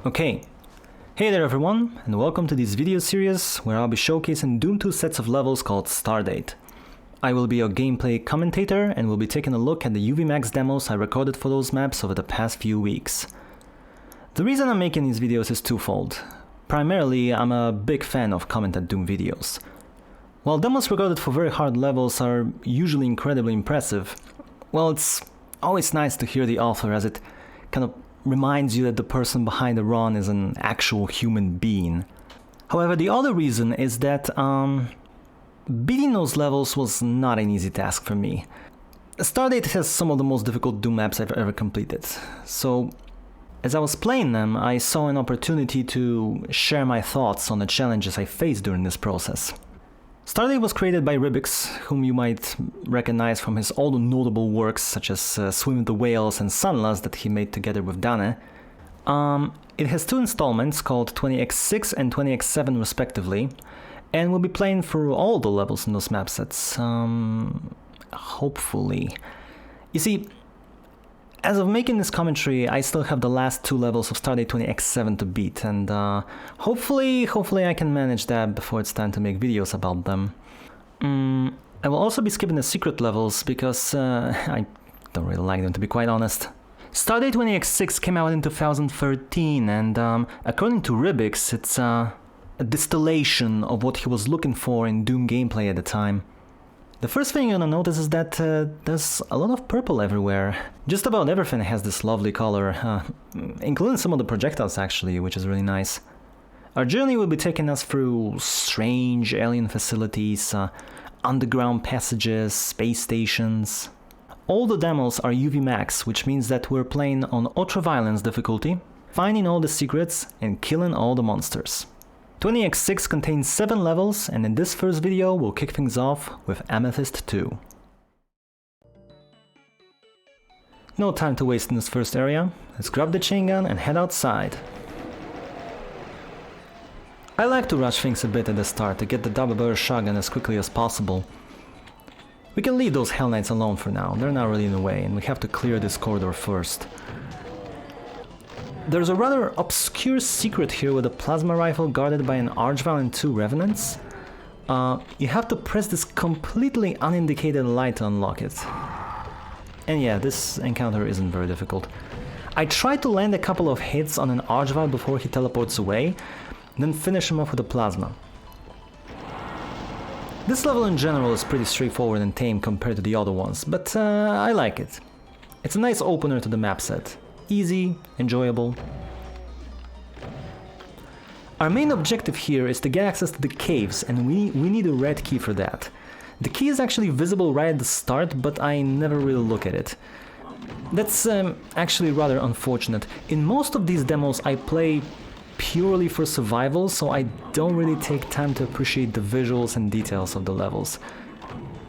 Okay, hey there everyone, and welcome to this video series where I'll be showcasing Doom 2 sets of levels called Stardate. I will be your gameplay commentator and will be taking a look at the UVMAX demos I recorded for those maps over the past few weeks. The reason I'm making these videos is twofold. Primarily, I'm a big fan of commented Doom videos. While demos recorded for very hard levels are usually incredibly impressive, well, it's always nice to hear the author as it kind of reminds you that the person behind the run is an actual human being. However, the other reason is that beating those levels was not an easy task for me. Stardate has some of the most difficult Doom maps I've ever completed, so as I was playing them, I saw an opportunity to share my thoughts on the challenges I faced during this process. Stardate was created by Ribbiks, whom you might recognize from his all notable works such as Swim with the Whales and Sunless that he made together with Dane. It has two installments called 20x6 and 20x7 respectively, and we'll be playing through all the levels in those map sets, hopefully. You see, as of making this commentary, I still have the last two levels of Stardate 20x7 to beat, and hopefully I can manage that before it's time to make videos about them. I will also be skipping the secret levels because I don't really like them, to be quite honest. Stardate 20x6 came out in 2013, and according to Ribbiks, it's a distillation of what he was looking for in Doom gameplay at the time. The first thing you're gonna notice is that there's a lot of purple everywhere. Just about everything has this lovely color, including some of the projectiles actually, which is really nice. Our journey will be taking us through strange alien facilities, underground passages, space stations. All the demos are UVMAX, which means that we're playing on ultra-violence difficulty, finding all the secrets and killing all the monsters. 20x6 contains 7 levels, and in this first video we'll kick things off with Amethyst II. No time to waste in this first area, let's grab the chain gun and head outside. I like to rush things a bit at the start to get the double barrel shotgun as quickly as possible. We can leave those Hell Knights alone for now, they're not really in the way, and we have to clear this corridor first. There's a rather obscure secret here with a plasma rifle guarded by an Archvile and 2 Revenants. You have to press this completely unindicated light to unlock it. And yeah, this encounter isn't very difficult. I tried to land a couple of hits on an Archvile before he teleports away, then finish him off with a plasma. This level in general is pretty straightforward and tame compared to the other ones, but I like it. It's a nice opener to the map set. Easy, enjoyable. Our main objective here is to get access to the caves, and we need a red key for that. The key is actually visible right at the start, but I never really look at it. That's actually rather unfortunate. In most of these demos I play purely for survival, so I don't really take time to appreciate the visuals and details of the levels.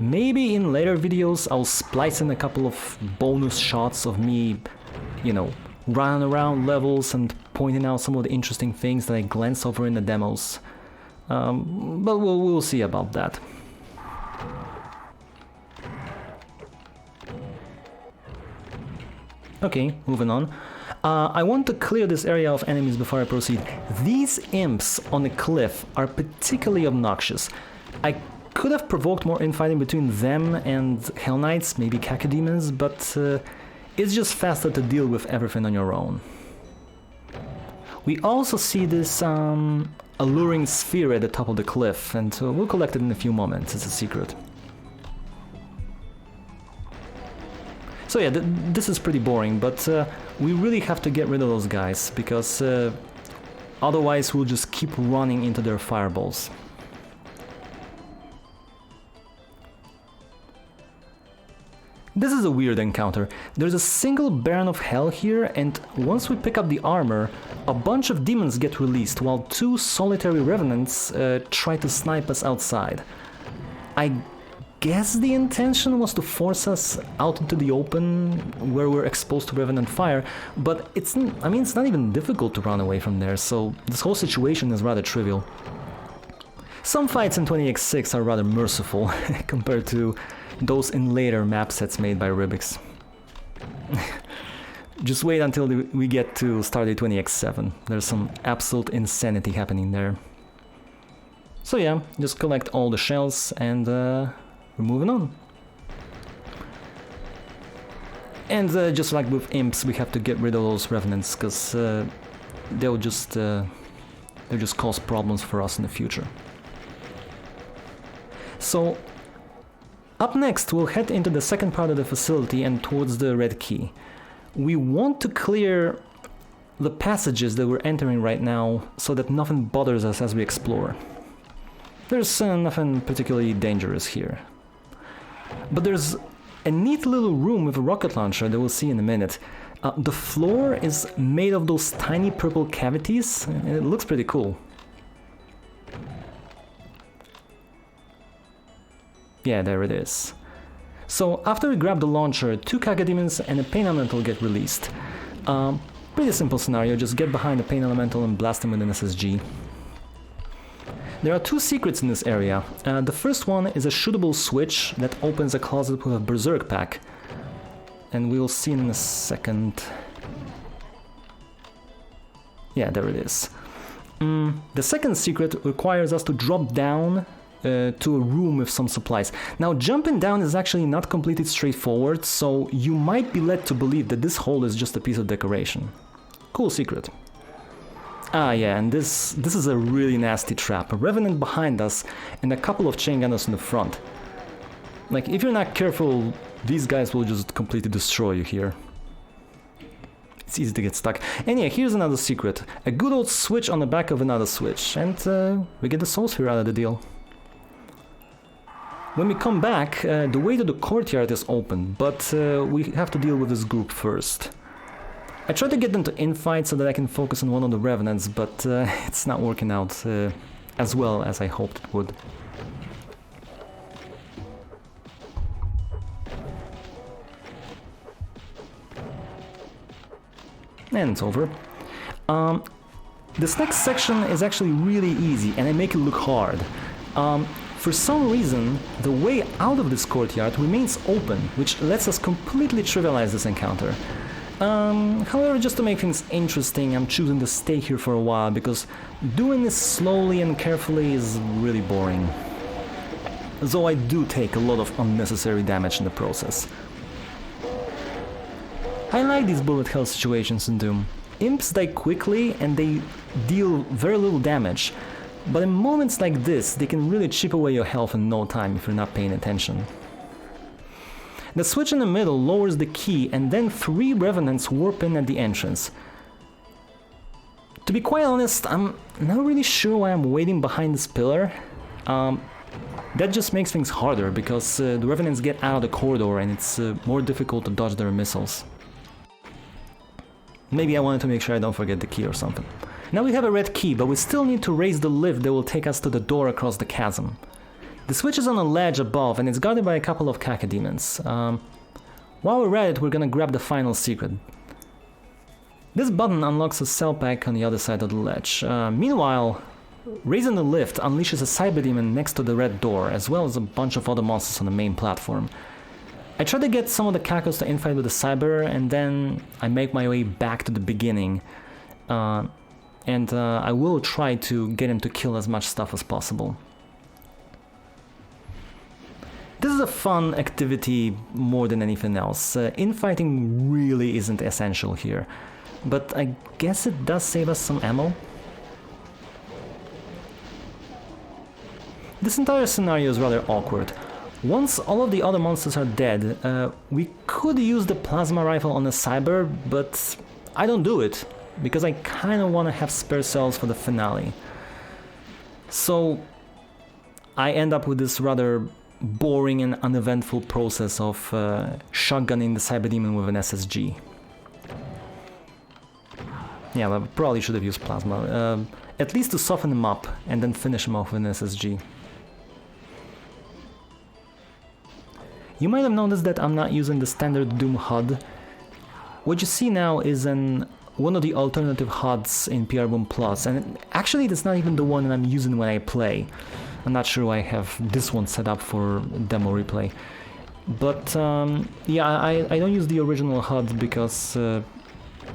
Maybe in later videos I'll splice in a couple of bonus shots of me, you know, running around levels and pointing out some of the interesting things that I glance over in the demos. But we'll see about that. Okay, moving on. I want to clear this area of enemies before I proceed. These imps on the cliff are particularly obnoxious. I could have provoked more infighting between them and Hell Knights, maybe Cacodemons, but it's just faster to deal with everything on your own. We also see this alluring sphere at the top of the cliff, and we'll collect it in a few moments, it's a secret. So yeah, this is pretty boring, but we really have to get rid of those guys, because otherwise we'll just keep running into their fireballs. This is a weird encounter. There's a single Baron of Hell here, and once we pick up the armor, a bunch of demons get released while 2 solitary Revenants try to snipe us outside. I guess the intention was to force us out into the open where we're exposed to Revenant fire, but it's not even difficult to run away from there, so this whole situation is rather trivial. Some fights in 20x6 are rather merciful compared to those in later map sets made by Ribbiks. Just wait until we get to Stardate 20x7. There's some absolute insanity happening there. So yeah, just collect all the shells and we're moving on. And just like with imps, we have to get rid of those revenants because they'll just cause problems for us in the future. So up next, we'll head into the second part of the facility and towards the red key. We want to clear the passages that we're entering right now so that nothing bothers us as we explore. There's nothing particularly dangerous here. But there's a neat little room with a rocket launcher that we'll see in a minute. The floor is made of those tiny purple cavities, and it looks pretty cool. Yeah, there it is. So after we grab the launcher, 2 Cacodemons and a Pain Elemental get released. Pretty simple scenario, just get behind the Pain Elemental and blast him with an SSG. There are 2 secrets in this area. The first one is a shootable switch that opens a closet with a Berserk pack. And we'll see in a second. Yeah, there it is. The second secret requires us to drop down to a room with some supplies. Now, jumping down is actually not completely straightforward, so you might be led to believe that this hole is just a piece of decoration. Cool secret. Ah yeah, and this is a really nasty trap. A Revenant behind us and a couple of chain gunners in the front. Like, if you're not careful, these guys will just completely destroy you here. It's easy to get stuck. And yeah, here's another secret. A good old switch on the back of another switch, and we get the Soul Sphere out of the deal. When we come back, the way to the courtyard is open, but we have to deal with this group first. I tried to get them to infight so that I can focus on one of the Revenants, but it's not working out as well as I hoped it would. And it's over. This next section is actually really easy, and I make it look hard. For some reason, the way out of this courtyard remains open, which lets us completely trivialize this encounter. However, just to make things interesting, I'm choosing to stay here for a while, because doing this slowly and carefully is really boring. Though I do take a lot of unnecessary damage in the process. I like these bullet hell situations in Doom. Imps die quickly and they deal very little damage. But in moments like this, they can really chip away your health in no time if you're not paying attention. The switch in the middle lowers the key, and then 3 Revenants warp in at the entrance. To be quite honest, I'm not really sure why I'm waiting behind this pillar. That just makes things harder, because the Revenants get out of the corridor and it's more difficult to dodge their missiles. Maybe I wanted to make sure I don't forget the key or something. Now we have a red key, but we still need to raise the lift that will take us to the door across the chasm. The switch is on a ledge above, and it's guarded by a couple of Cacodemons. While we're at it, we're gonna grab the final secret. This button unlocks a cell pack on the other side of the ledge. Meanwhile, raising the lift unleashes a Cyberdemon next to the red door, as well as a bunch of other monsters on the main platform. I try to get some of the Cacos to infight with the Cyber, and then I make my way back to the beginning. I will try to get him to kill as much stuff as possible. This is a fun activity more than anything else. Infighting really isn't essential here, but I guess it does save us some ammo. This entire scenario is rather awkward. Once all of the other monsters are dead, we could use the plasma rifle on the Cyber, but I don't do it, because I kinda wanna have spare cells for the finale. So I end up with this rather boring and uneventful process of shotgunning the Cyberdemon with an SSG. Yeah, I probably should have used plasma, at least to soften him up and then finish him off with an SSG. You might have noticed that I'm not using the standard Doom HUD. What you see now is one of the alternative HUDs in PR Boom Plus, and actually that's not even the one that I'm using when I play. I'm not sure why I have this one set up for demo replay. But yeah, I don't use the original HUD because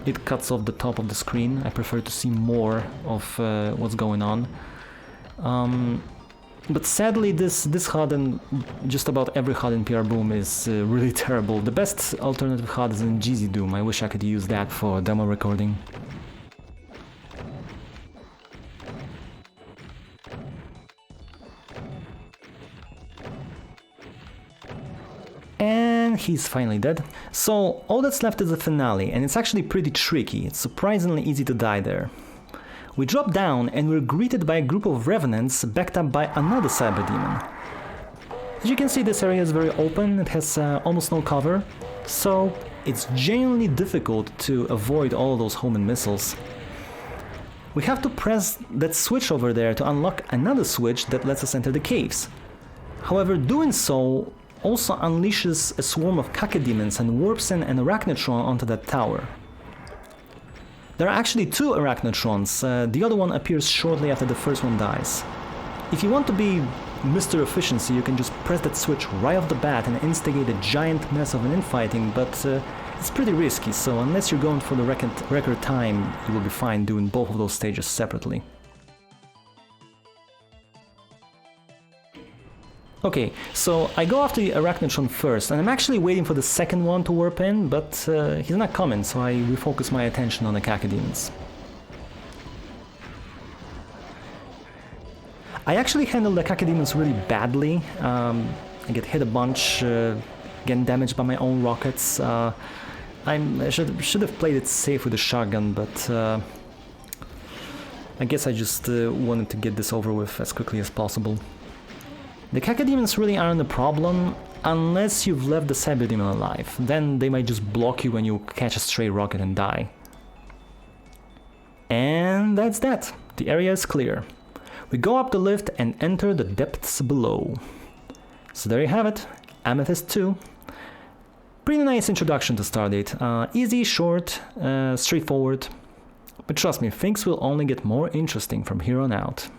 it cuts off the top of the screen. I prefer to see more of what's going on. But sadly, this HUD and just about every HUD in PR Boom is really terrible. The best alternative HUD is in GZ Doom. I wish I could use that for demo recording. And he's finally dead. So all that's left is the finale, and it's actually pretty tricky. It's surprisingly easy to die there. We drop down and we're greeted by a group of revenants backed up by another cyber demon. As you can see, this area is very open, it has almost no cover, so it's genuinely difficult to avoid all of those homing missiles. We have to press that switch over there to unlock another switch that lets us enter the caves. However, doing so also unleashes a swarm of cacodemons and warps in an arachnotron onto that tower. There are actually two arachnotrons, the other one appears shortly after the first one dies. If you want to be Mr. Efficiency, you can just press that switch right off the bat and instigate a giant mess of an infighting, but it's pretty risky, so unless you're going for the record time, you will be fine doing both of those stages separately. Okay, so I go after the Arachnotron first, and I'm actually waiting for the second one to warp in, but he's not coming, so I refocus my attention on the cacodemons. I actually handled the cacodemons really badly. I get hit a bunch, getting damaged by my own rockets. I should have played it safe with the shotgun, but I guess I just wanted to get this over with as quickly as possible. The cacodemons really aren't a problem unless you've left the cyberdemon alive. Then they might just block you when you catch a stray rocket and die. And that's that. The area is clear. We go up the lift and enter the depths below. So there you have it, Amethyst II. Pretty nice introduction to Stardate. Easy, short, straightforward. But trust me, things will only get more interesting from here on out.